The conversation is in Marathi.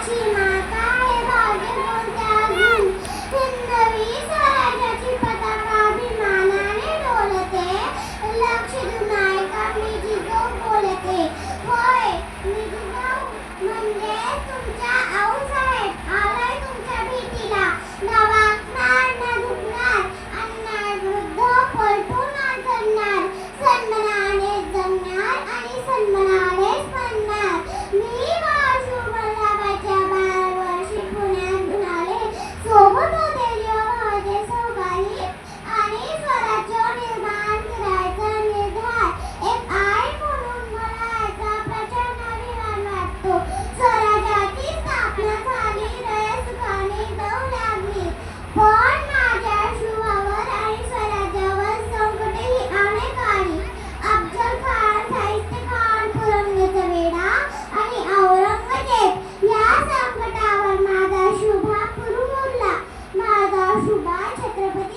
स्वराज्याची माता हे भाग्य बोलते अजून हिंदवी स्वराज्याची पताका अभिमानाने डोलते लक्ष देऊन ऐका मी जिजाऊ बोलते होय मी जिजाऊ म्हणजे तुमच्या आऊसाहेब आलाय तुमच्या भेटीला नावाकणार न दुखणार अन्याय विरुद्ध पलटून करणार सन्मानाने जगणार आणि सन्मानानेच म्हणणार मी वासू वल्लभाच्या 12 वर्षी पुण्यातून आले सोबत होते माझे सहकारी आणि स्वराज्य निर्माण करायचा निर्धार एक आई म्हणून मला याचा प्रचंड अभिमान वाटतो स्वराज्याची स्थापना झाली रयसुखाने जाऊ लागली पण माझ्या शुभावर आणि स्वराज्यावर संकटेही अनेक आली अफजल खान शाहिस्ते खान पुरंदरचा वेढा आणि औरंगजेब या संकटावर माझा शुभा पुरून उरला माझा शुभा छत्रपती